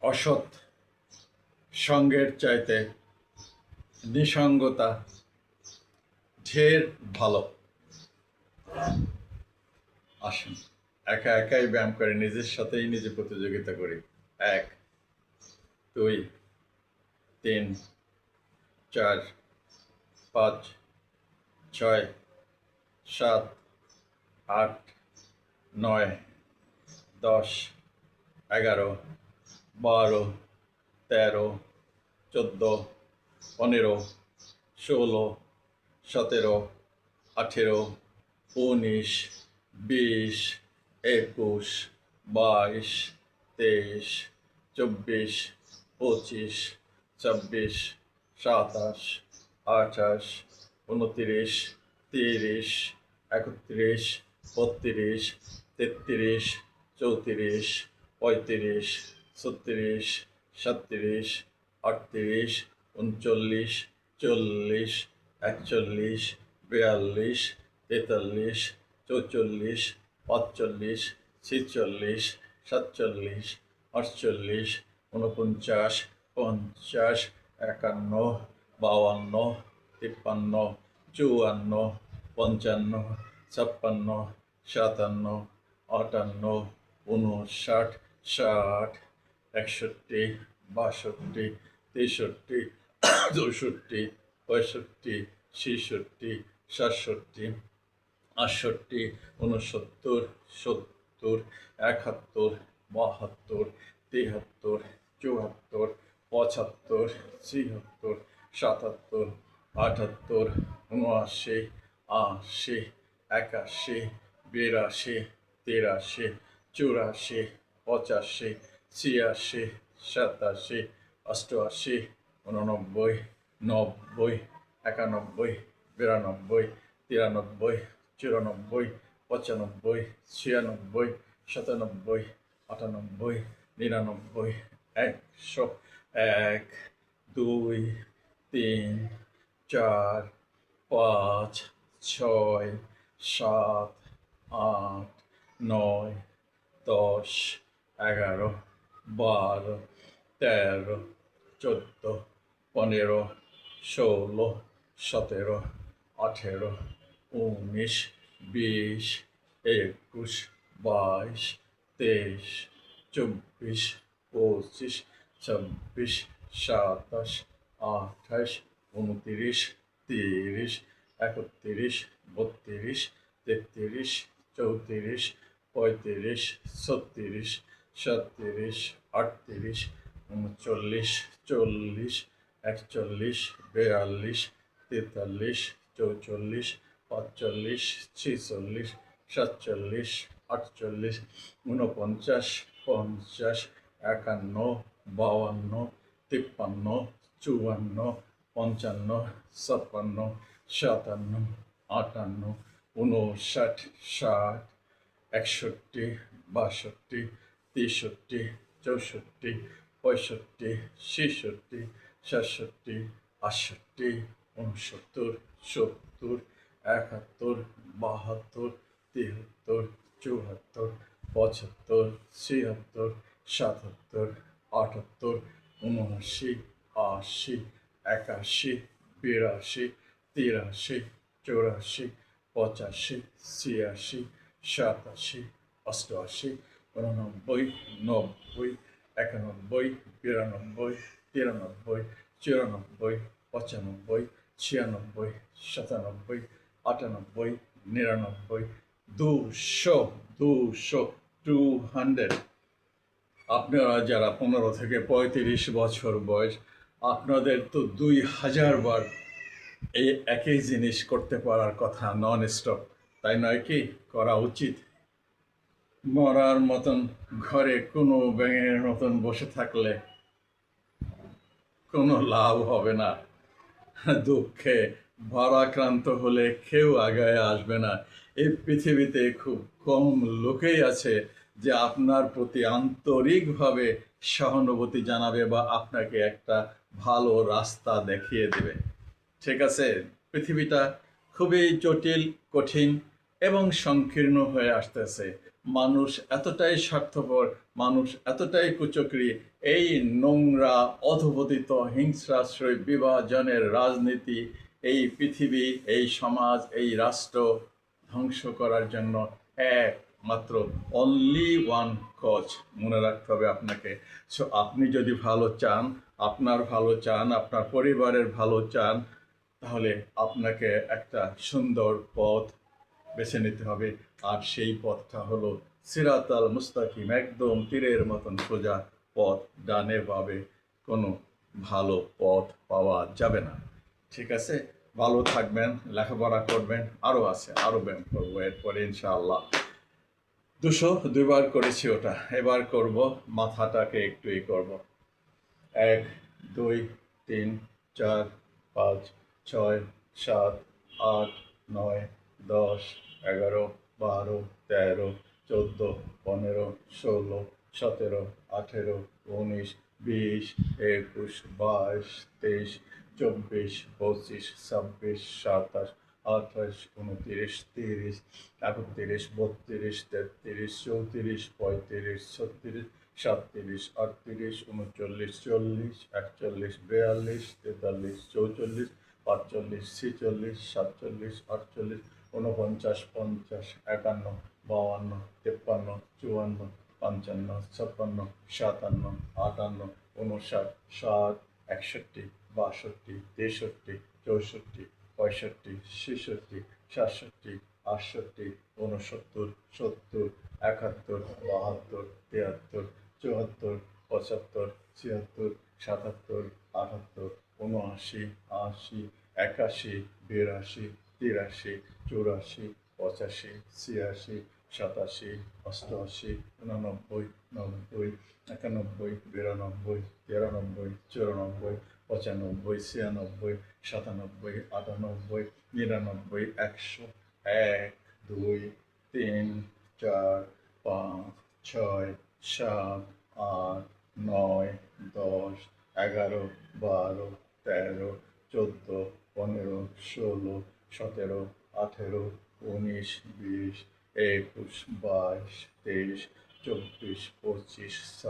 অসৎ সঙ্গের চাইতে নিসঙ্গতা ঢের ভালো। আসুন একা একাই ব্যায়াম করে নিজের সাথেই নিজে প্রতিযোগিতা করি। 1, 2, 3, 4, 5, 6, 7, 8, 9, 10, 11, 12, 13, 14, 15, 16, 17, 18, 19, 20, 21, 22, 23, 24, 25, 26, 27, 28, 29, 30, 31, 32, 33, 34, 35, 36, 37, 38, 39, 40, 41, 42, 43, 44, 45, 46, 47, 48, 49, 50, 51, 52, 53, 54, 55, 56, 57, 58, 59, 60, 61, 62, 63, 64, 65, 66, 67, 68, 69, 70, 71, 72, 73, 74, 75, 76, 77, 78, 79, 80, 81, 82, 83, 84, 85, 86, 87, 88, 89, 90, 91, 92, 93, 94, 95, 96, 97, 98, 99, 100, 1, 2, 3, 4, 5, 6, 7, 8, 9, 10, 11, 12, 13, 14, 15, 16, 17, 18, 19, 20, 21, 22, 23, 24, 25, 26, 27, 28, 29, 30, 31, 32, 33, 34, 35, 36, 37, 38, 39, 40, 41, 42, 43, 44, 45, 46, 47, 48, 49, 50, 51, 52, 53, 54, 55, 56, 57, 58, 59, 60, 61, 62, 63, 64, 65, 66, 67, 68, 69, 70, 71, 72, 73, 74, 75, 76, 77, 78, 79, 80, 81, 82, 83, 84, 85, 86, 87, 88, 89, 90, 91, 92, 93, 94, 95, 96, 97, 98, 99, 200, 200, আপনারা যারা 15 থেকে 35 বছর বয়স, আপনাদের তো 2000 বার এই একই জিনিস করতে পারার কথা নন স্টপ, তাই নয় কি? করা উচিত। মরার মতন ঘরে কোনো ব্যাঙের মতন বসে থাকলে কোনো লাভ হবে না। দুঃখে ভারাক্রান্ত হলে কেউ আগায় আসবে না। এই পৃথিবীতে খুব কম লোকেই আছে যে আপনার প্রতি আন্তরিকভাবে সহানুভূতি জানাবে বা আপনাকে একটা ভালো রাস্তা দেখিয়ে দেবে। ঠিক আছে, পৃথিবীটা খুবই জটিল, কঠিন। এবং সংকীর্ণ হয়ে আসতেছে। মানুষ এতটাই স্বার্থপর, মানুষ এতটাই কুচক্রী, এই নোংরা অধঃপতিত হিংস্রাশ্রয় বিভাজনের রাজনীতি এই পৃথিবী, এই সমাজ, এই রাষ্ট্র ধ্বংস করার জন্য একমাত্র অনলি ওয়ান কজ মনে রাখতে হবে আপনাকে। সো আপনি যদি ভালো চান, আপনার ভালো চান, আপনার পরিবারের ভালো চান, তাহলে আপনাকে একটা সুন্দর পথ বেছে নিতে হবে। আর সেই পথটা হলো সিরাতাল মুস্তাকিম, একদম তীরের মতন সোজা পথ। ডানে বামে কোনো ভালো পথ পাওয়া যাবে না। ঠিক আছে, ভালো থাকবেন, লেখাপড়া করবেন, আরও আছে, আরও ব্যায়াম করবো এরপরে ইনশাআল্লাহ। 202 বার করেছি ওটা, এবার করব মাথাটাকে একটু করব। 1 2 3 4 5 6 7 8 9 10 11 12 13 14 15 16 17 18 19 20 21 22 23 24 25 26 27 28 29 30 31 32 33 34 35 36 37 38 39 40 41 42 43 44 45 46 47 48 49 50 51 52 53 54 55 56 57 58 59 60 61 62 63 64 65 66 67 68 69 70 71 72 73 74 75 76 77 78 79 80 81 82 83 84 85 86 87 88 89 90 91 92 93 94 95 96 97 98 99 100 1 2 3 4 5 6 7 8 9 10 11 12 13 14 15 16 17 18 19 20 21 22 23 24 25 26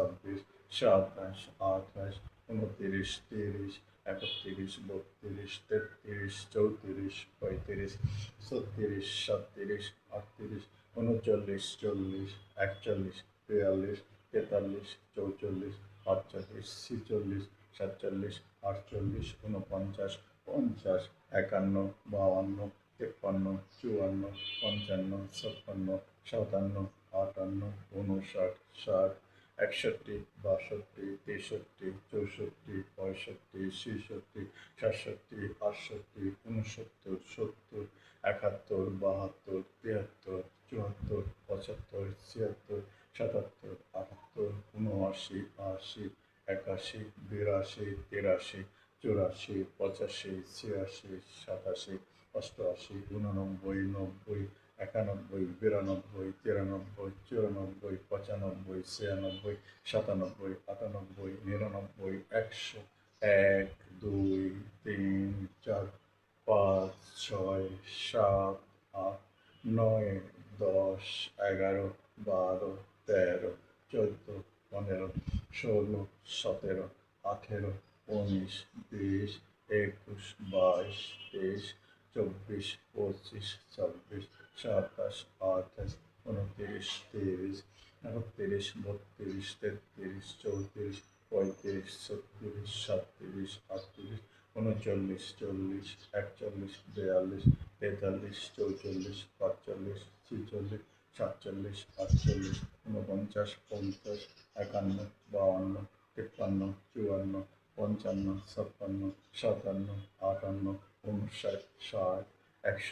27 28 29 30 31 32 33 34 35 36 37 38 39 40 41 42 43 44 45 46 47 48 49 50 51 52 53 54 55 56 57 58 59 60 61 62 63 64 65 66 67 68 69 70 71 72 73 74 75 76 77 78 79 80 81 82 83 84 85 86 87 88 89 90 91 92 93 94 95 96 97 98 99 100 1 2 3 4 5 6 7 8 9 10 11 12 13 14 15 16 17 18 19 20 21 22 23 24 25 26 27 28 29 30 31 32 33 34 35 36 37 38 39 40 41 42 43 44 45 46 47 48 49 50 51 52 53 54 55 56 57 58 59 60 61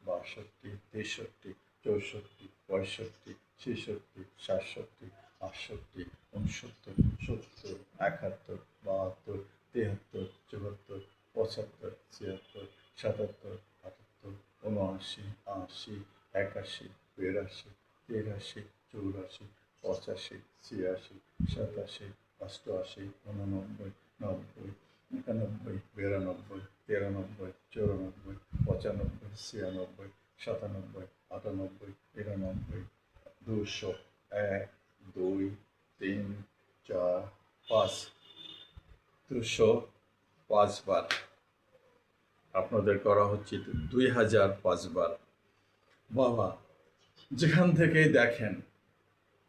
62 63 64 65 66 67 68 69 70 71 72 73 74 75 76 77 78 79 80 81 82 83 84 85 86 87 88 89 90 91 92 93 94 95 96 97 98 98, 99, 200, 1, 2, 3, 4, 5, 205 বার আপনাদের করা হচ্ছে 2005 বার। বাবা, যেখান থেকেই দেখেন,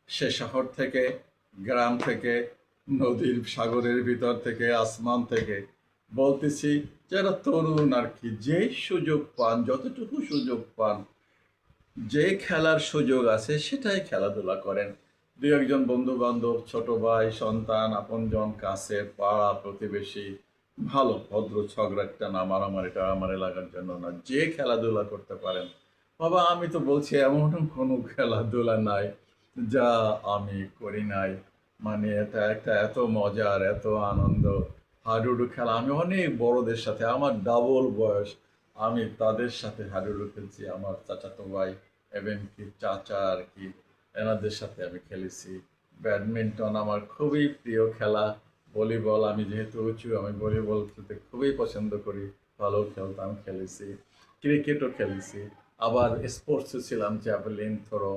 সে শহর থেকে, গ্রাম থেকে, নদীর সাগরের ভিতর থেকে, আসমান থেকে, বলতেছি যারা তরুণ আর কি, যেই সুযোগ পান, যতটুকু সুযোগ পান, যে খেলার সুযোগ আছে সেটাই খেলাধুলা করেন। দু একজন বন্ধু বান্ধব, ছোট ভাই, সন্তান, আপনজন, কাছে পাড়া প্রতিবেশী, ভালো ভদ্র ঝগড়াটা না, মারামারি টারামারি লাগার জন্য না, যে খেলাধুলা করতে পারেন। বাবা, আমি তো বলছি এমন কোনো খেলাধুলা নাই যা আমি করি নাই। মানে এটা একটা এত মজার, এত আনন্দ। হাডুডু খেলা আমি অনেক বড়দের সাথে, আমার ডাবল বয়স, আমি তাদের সাথে হাডুডু খেলছি। আমার চাচাতো ভাই এবং কি চাচা আর কি, এনাদের সাথে আমি খেলেছি। ব্যাডমিন্টন আমার খুবই প্রিয় খেলা। ভলিবল, আমি যেহেতু উঁচু, আমি ভলিবল খেলতে খুবই পছন্দ করি, ভালো খেলতাম, খেলেছি। ক্রিকেটও খেলেছি। আবার স্পোর্টসে ছিলাম, javelin throw,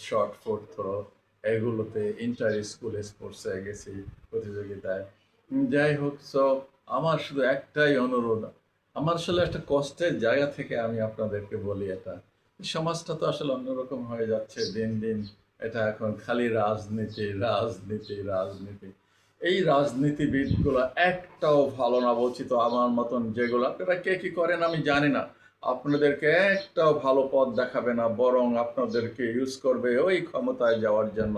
shot put throw, এগুলোতে ইন্টার স্কুল স্পোর্টসে গেছি প্রতিযোগিতায়। যাই হোক, সো আমার শুধু একটাই অনুরোধ, আমার আসলে একটা কষ্টের জায়গা থেকে আমি আপনাদেরকে বলি, এটা সমাজটা তো আসলে অন্যরকম হয়ে যাচ্ছে দিন দিন। এটা এখন খালি রাজনীতি, রাজনীতি, রাজনীতি। এই রাজনীতিবিদগুলো একটাও ভালো না, বলছি তো, আমার মতন যেগুলো, আপনারা কে কি করেন আমি জানি না, আপনাদেরকে একটাও ভালো পথ দেখাবে না, বরং আপনাদেরকে ইউজ করবে ওই ক্ষমতায় যাওয়ার জন্য,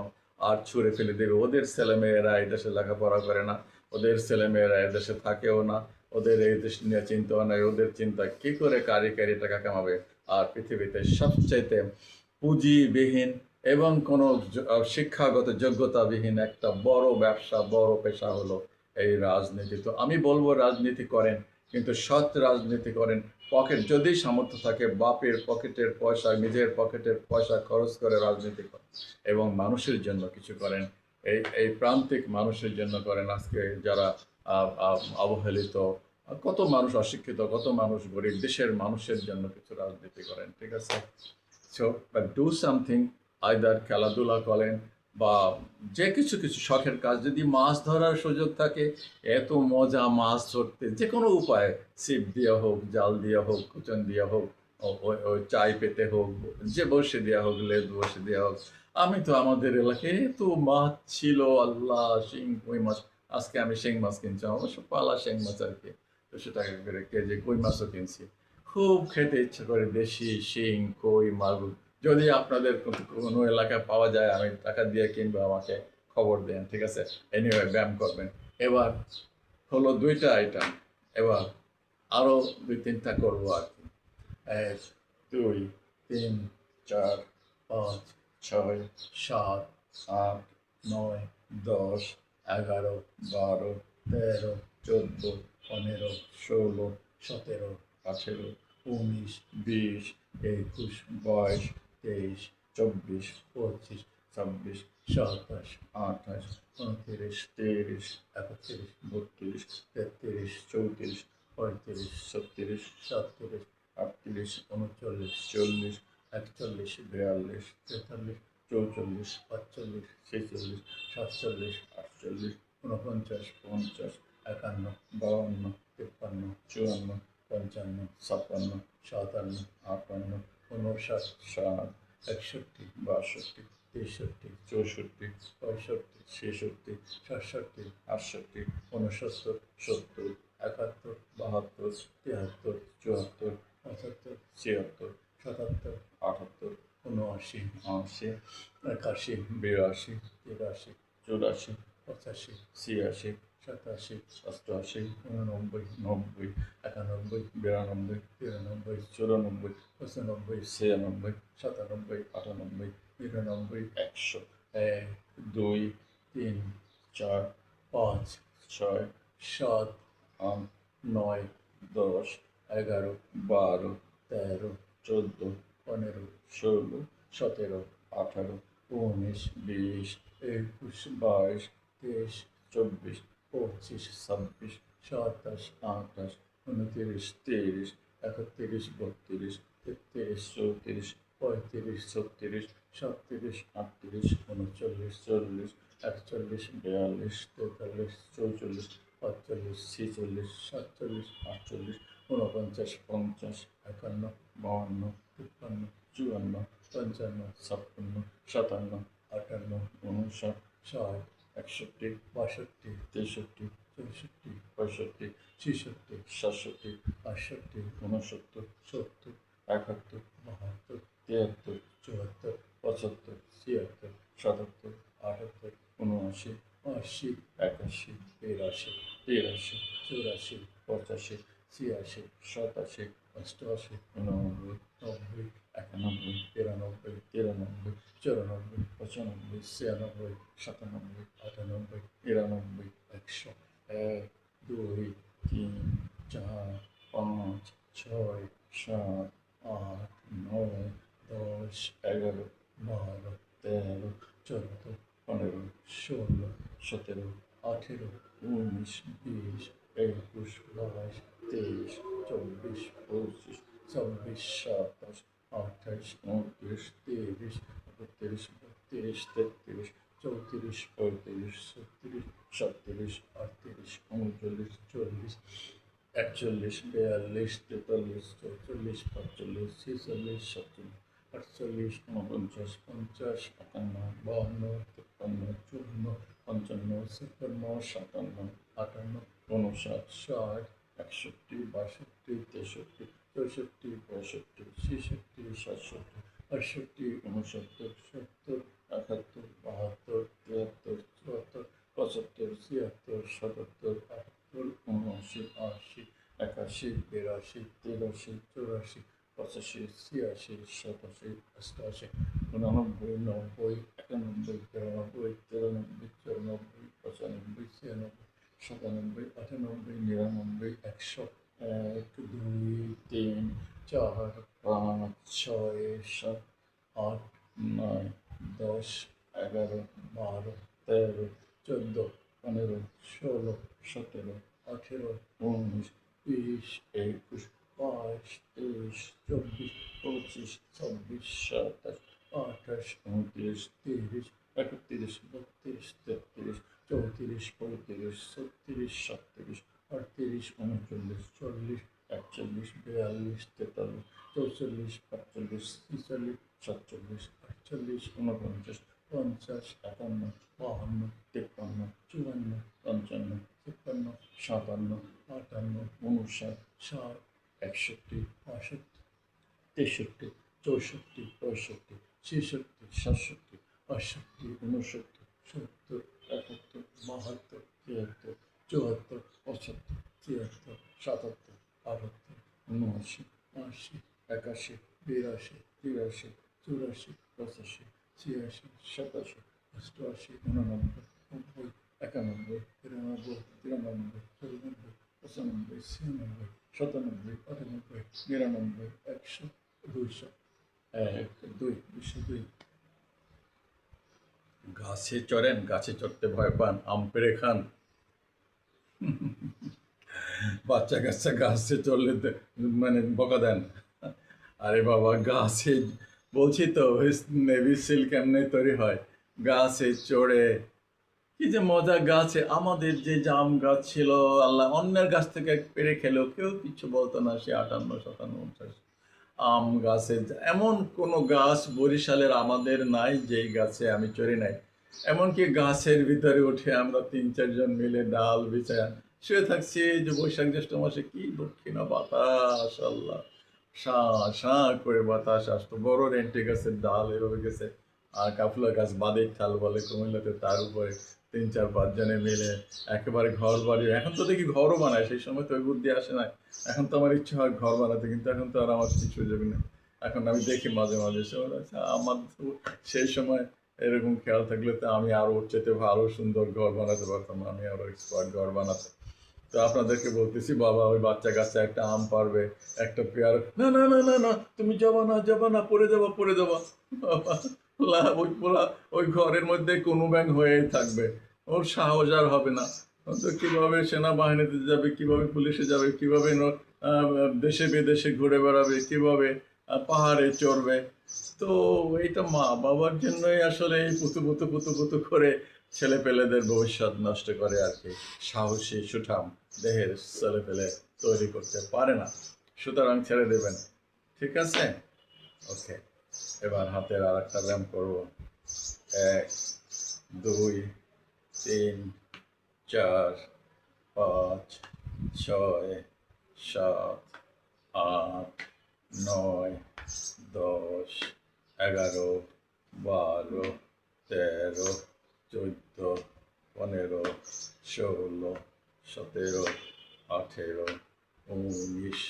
আর ছুঁড়ে ফেলে দেবে। ওদের ছেলেমেয়েরা এই দেশে লেখাপড়া করে না, ওদের ছেলেমেয়েরা এদেশে থাকেও না, ওদের এই দেশ নিয়ে চিন্তাও নাই, ওদের চিন্তা কি করে কারি কারি টাকা কামাবে। আর পৃথিবীতে সবচাইতে পুঁজিবিহীন এবং কোনো শিক্ষাগত যোগ্যতাবিহীন একটা বড় ব্যবসা, বড় পেশা হলো এই রাজনীতি। তো আমি বলবো রাজনীতি করেন, কিন্তু সৎ রাজনীতি করেন। পকেট যদি সামর্থ্য থাকে, বাপের পকেটের পয়সা, নিজের পকেটের পয়সা খরচ করে রাজনীতি করেন এবং মানুষের জন্য কিছু করেন। এই এই প্রান্তিক মানুষের জন্য করেন। আজকে যারা অবহেলিত, কত মানুষ অশিক্ষিত, কত মানুষ গরিব, দেশের মানুষের জন্য কিছু রাজনীতি করেন, ঠিক আছে? So but do something, either খেলাধুলা করেন বা যে কিছু কিছু শখের কাজ। যদি মাছ ধরার সুযোগ থাকে, এত মজা মাছ ধরতে, যে কোনো উপায়ে, ছিপ দিয়ে হোক, জাল দিয়ে হোক, কুচন দিয়ে হোক, ওই চাই পেতে হোক, যে বসে দেওয়া হোক, লেদ বসে দেওয়া হোক। আমি তো আমাদের এলাকায় তো মাছ ছিল, আল্লাহ, শিং কই মাছ। আজকে আমি শিং মাছ কিনছি, অবশ্য পালা শিং মাছ আর কি, 200 টাকা করে কেজি। কই মাছও কিনছি, খুব খেতে ইচ্ছে করে দেশি শিং, কই, মাগুর। যদি আপনাদের কোনো এলাকায় পাওয়া যায়, আমি টাকা দিয়ে কিনবো, আমাকে খবর দেন, ঠিক আছে? এনিওয়ে, ব্যায়াম করবেন। এবার হলো 2টা আইটেম, এবার আরও 2-3টা করবো আর কি। 1, 2, 3, 4, 5, 6, 7, 8, 9, 10, 11, 12, 13, 14, 15, 16, 17, 18, 19, 20, 21, 22, 23, 24, 25, 26, 27, 28, 29, 30, 31, 32, 33, 34, 35, 36, 37, 38, 39, 40, 41, 42, 43, 44, 45, 46, 47, 48, 49, 50, 51, 52, 53, 54, 55, 56, 57, 58, 59, 60, 61, 62, 63, 64, 65, 66, 67, 68, 69, 70, 71, 72, 73, 74, 75, 76, 77, 78, 79, 80, 81, 82, 83, 84, 85, 86, 87, 88, 89, 90, 91, 92, 93, 94, 95, 96, 97, 98, 99, 100, 1, 2, 3, 4, 5, 6, 7, 8, 9, 10, 11, 12, 13, 14, 15, 16, 17, 18, 19, 20, 21, 22, 23, 24, 25, 26, 27, 28, 29, 30, 31, 32, 33, 34, 35, 36, 37, 38, 39, 40, 41, 42, 43, 44, 45, 46, 47, 48, 49, 50, 51, 52, 53, 54, 55, 56, 57, 58, 59, 60, 61, 62, 63, 64, 65, 66, 67, 68, 69, 70, 71, 72, 73, 74, 75, 76, 77, 78, 79, 80, 81, 82, 83, 84, 85, 86, 87, 88, 89, 90, 91, 92, 93, 94, 95, 96, 97, 98, 99, 100, 1, 2, 3, 4, 5, 6, 7, 8, 9, 10, 11, 12, 13, 14, 15, 16, 17, 18, 19, 20, 21, 22, 23, 24, 25, 26, 28, 29, 30, 31, 32, 33, 34, 35, 36, 37, 38, 39, 40, 41, 42, 43, 44, 45, 46, 47, 48, 49, 50, 51, 52, 53, 54, 55, 56, 57, 58, 59, 60, 61, 62, 63, 64, 65, 66, 67, 68, 69, 70, 71, 72, 73, 74, 75, 76, 77, 78, 79, 80, 81, 82, 83, 84, 85, 86, 87, 88, 89, 90, 91, 92, 93, 94, 95, 96, 97, 98, 99, 100, 1, 2, 3, 4, 5, 6, 7, 8, 9, 10, 11, 12, 13, 14, 15, 16, 17, 18, 19, 20, 21, 22, 23, 24, 25, 26, 28, 29, 30, 31, 32, 33, 34, 35, 36, 37, 38, 39, 40, 41, 42, 43, 44, 45, 46, 47, 48, 49, 50, 51, 52, 53, 54, 55, 56, 57, 58, 59, 60, 61, 62, 63, 64, 65, 66, 67, 68, 69, 70, 71, 72, 73, 74, 75, 76, 77, 78, 79, 80, 81, 82, 83, 84, 85, 86, 87, 88, 89, 90, 91, 92, 93, 94, 95, 96, 97, 98, 99, 100, 200, 1, 2, 202। গাছে চড়েন, গাছে চড়তে ভয় পান, আম পেড়ে খান। বাচ্চা কাচ্চা গাছে চড়লে মানে বকা দেন। আরে বাবা, গাছে বলছি তো নেভি সিল কেমনে তৈরি হয়, গাছে চড়ে কি যে মজা। গাছে আমাদের যে জাম গাছ ছিল, আল্লাহ অন্যের গাছ থেকে পেড়ে খেলেও কেউ কিছু বলতো না। সে 58, 57, 59 আম গাছে, এমন কোনো গাছ বরিশালের আমাদের নাই যেই গাছে আমি চড়ি নাই। এমনকি গাছের ভিতরে উঠে আমরা 3-4 জন মিলে ডাল বিছায়া শুয়ে থাকছি, যে বৈশাখ জ্যৈষ্ঠ মাসে কি দক্ষিণা বাতাস, আল্লাহ শাঁ শাঁ করে বাতাস আসতো। বড় রেন্টে গাছের ডাল এভাবে গেছে, আর কাফলা গাছ বাদের ঠাল বলে কুমিল্লাতে, তার উপরে 3-4-5 জনে মিলে একেবারে ঘর বাড়ি। এখন তো দেখি ঘরও বানায়, সেই সময় তো ওই বুদ্ধি আসে না। এখন তো আমার ইচ্ছা হয় ঘর বানাতে, কিন্তু এখন তো আর আমার সেই সুযোগ নেই। এখন আমি দেখি মাঝে মাঝে সে আচ্ছা, আমার তো সেই সময় এরকম খেয়াল থাকলে তো আমি আরো ওর চাইতে ভালো সুন্দর ঘর বানাতে পারতাম, আমি আরো এক্সপার্ট ঘর বানাতে। তো আপনাদেরকে বলতেছি, বাবা ওই বাচ্চা কাচ্চা একটা আম পারবে, একটা পেয়ারা, না না না না না, তুমি যাবা না, যাবা না, পড়ে যাবা, পড়ে যাবা। বাবা, ওই পোলা ওই ঘরের মধ্যে কোনো ব্যাং হয়েই থাকবে, ওর সাহস আর হবে না। তো কিভাবে সেনাবাহিনীতে যাবে, কিভাবে পুলিশে যাবে, কিভাবে দেশে বিদেশে ঘুরে বেড়াবে, কিভাবে পাহাড়ে চড়বে। তো এইটা মা বাবার জন্যই আসলে এই পুতু করে ছেলে পেলেদের ভবিষ্যৎ নষ্ট করে আর কি। সাহসী সুঠাম দেহের ছেলে পেলে তৈরি করতে পারে না, সুতরাং ছেড়ে দেবেন। ঠিক আছে, ওকে। এবার হাতের আর একটা ব্যায়াম করবো। 1, 2, 3, 4, 5, 6, 7, 8, 9, 10, 11, 12, 13, 14, 15, 16, 17, 18, 19,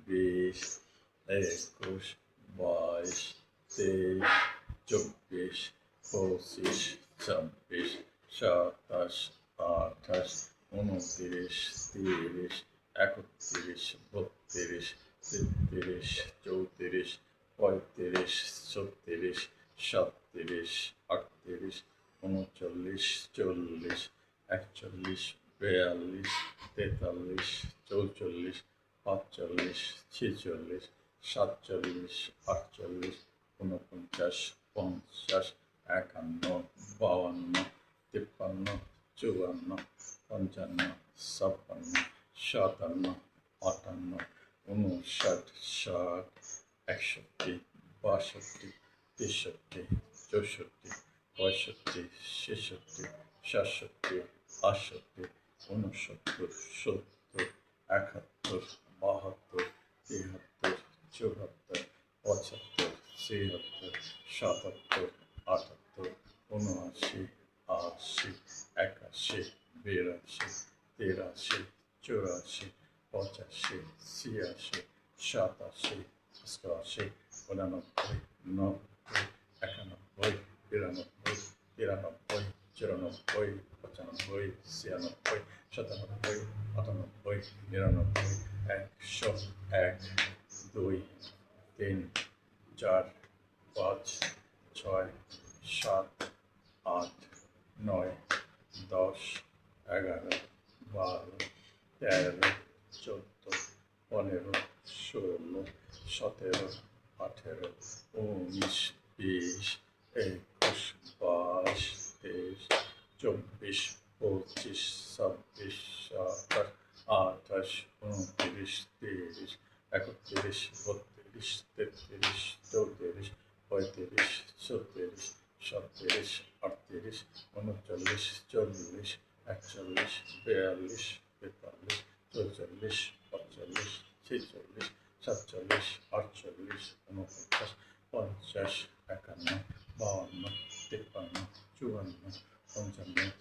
20, 21, 22, 23, 24, 25, 26, 27, 28, 29, 30, 31, 32, 33, 34, 35, 36, 37, 38, 39, 40, 41, 42, 43, 44, 45, 46, 47, 48, 49, 50, 51, 52, 53, 54, 55, 56, 57, 58, 59, 60, 61, 62, 63, 64, 65, 66, 67, 68, 69, 70, 71, 72, 73, 74, 75, 76, 77, 78, 79, 80, 81, 82, 83, 84, 85, 86, 87, 88, 89, 90, 91, 92, 93, 94, 95, 96, 97, 98, 99, 100, 1, 2, 3, 4, 5, 6, 7, 8, 9, 10, 11, 12, 13, 14, 15, 16, 17, 18, 19, 20, 21, 22, 23, 24, 25, 26, 27, 28, 29, 30, 31, 32, 33, 34, 35, 36, 37, 38, 39, 40, 41, 42, 43, 44, 45, 46, 47, 48, 49, 50, 51, 52, 53, 54, 55, 56,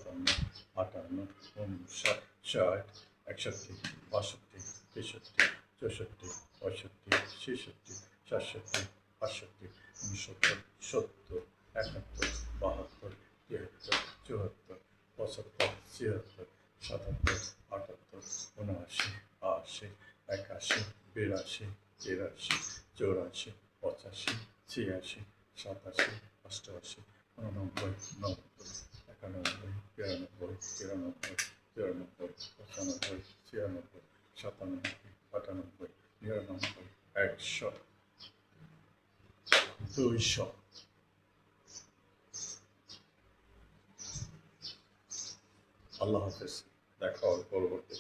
57, 58, 59, 60, 61, 62, 63, 64, 65, 66, 67, 68, 69, 70, 71, 72, 73, 74, 75, 76, 77, 78, 79, 80, 81, 82, 83, 84, 85, 86, 87, 88, 89, 90, 91, 92, 93, 94, 95, 96, 97, 98, 99, 100, 200। আল্লাহ হাফেজ, দেখা হবে পরবর্তী।